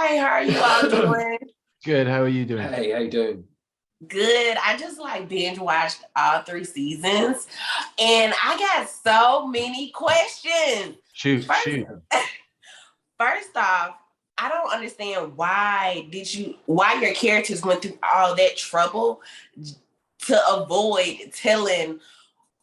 Hi, how are you all doing? Good. How are you doing? Hey, how you doing? Good. I just like binge watched all 3 seasons, and I got so many questions. Shoot. First off, I don't understand why your characters went through all that trouble to avoid telling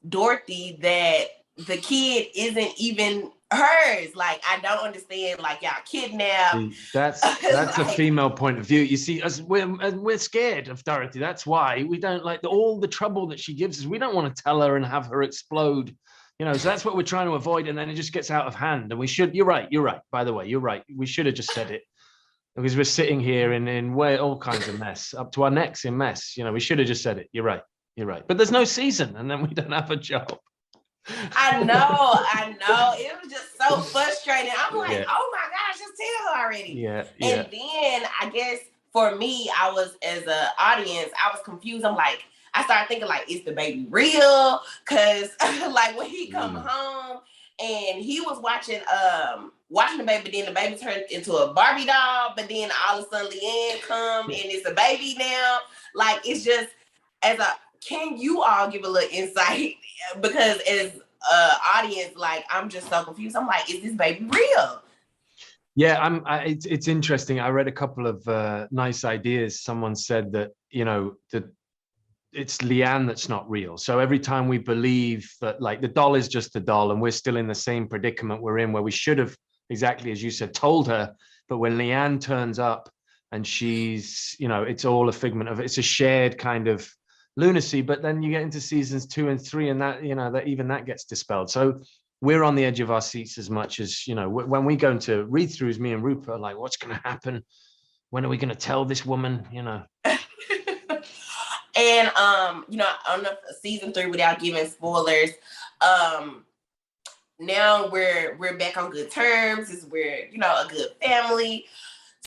Dorothy that the kid isn't even hers. Like, I don't understand. Like, y'all kidnapped. That's Like, a female point of view. You see, as we're scared of Dorothy. That's why we don't like all the trouble that she gives us. We don't want to tell her and have her explode. So that's what we're trying to avoid, and then it just gets out of hand. And we should. You're right. By the way, you're right. We should have just said it because we're sitting here in all kinds of mess, up to our necks in mess. We should have just said it. You're right. But there's no season, and then we don't have a job. I know. It was just so frustrating. I'm like, oh my gosh, just tell her already. Yeah. And then I guess for me, I was, as an audience, I was confused. I'm like, I started thinking like, is the baby real? Cause like when he come home and he was watching the baby, then the baby turned into a Barbie doll, but then all of a sudden Leanne come and it's a baby now. Like, it's just, can you all give a little insight? Because as audience, like, I'm just so confused. I'm like, is this baby real? Yeah, it's interesting. I read a couple of nice ideas. Someone said that that it's Leanne that's not real. So every time we believe that, like, the doll is just a doll, and we're still in the same predicament we're in, where we should have, exactly as you said, told her. But when Leanne turns up and she's, it's all a figment of, it's a shared kind of lunacy. But then you get into seasons 2 and 3, and that that even that gets dispelled. So we're on the edge of our seats as much as when we go into read-throughs. Me and Rupert are like, what's going to happen? When are we going to tell this woman? And on the season 3, without giving spoilers, now we're back on good terms. We're a good family.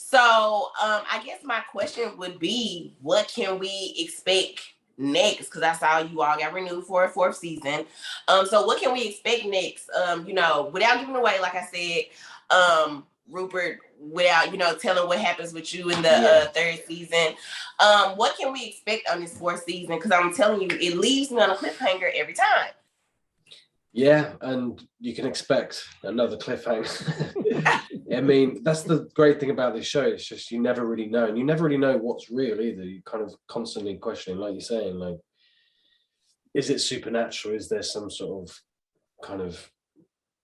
So I guess my question would be, what can we expect next? Because I saw you all got renewed for a 4th season. So what can we expect next? Without giving away, like I said, Rupert, without telling what happens with you in the 3rd season, what can we expect on this 4th season? Because I'm telling you, it leaves me on a cliffhanger every time. Yeah, and you can expect another cliffhanger. I mean, that's the great thing about this show. It's just you never really know, and you never really know what's real either. You kind of constantly questioning, like you're saying, like, is it supernatural? Is there some sort of kind of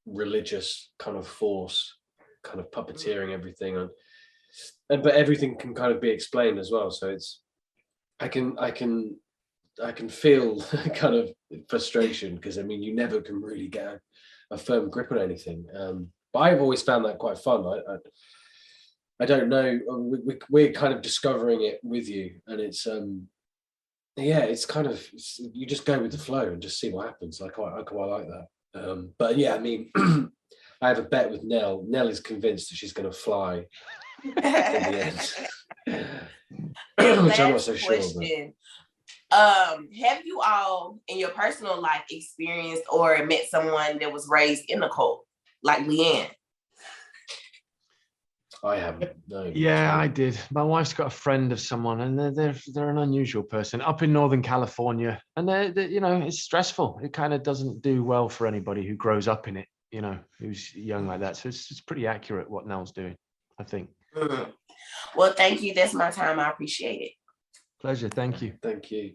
religious kind of force kind of puppeteering everything, and but everything can kind of be explained as well. So it's I can feel kind of frustration, because I mean, you never can really get a firm grip on anything. But I've always found that quite fun. I don't know, we're kind of discovering it with you, and it's it's kind of, you just go with the flow and just see what happens. I quite like that. But yeah, I mean, I have a bet with Nell. Nell is convinced that she's going to fly in the end. Which I'm not so sure. Have you all in your personal life experienced or met someone that was raised in a cult, like Leanne? I haven't. No. Yeah, I did. My wife's got a friend of someone, and they're an unusual person up in Northern California, and they're it's stressful. It kind of doesn't do well for anybody who grows up in it, who's young like that. So it's pretty accurate what Nell's doing, I think. Mm-hmm. Well, thank you. That's my time. I appreciate it. Pleasure. Thank you. Thank you.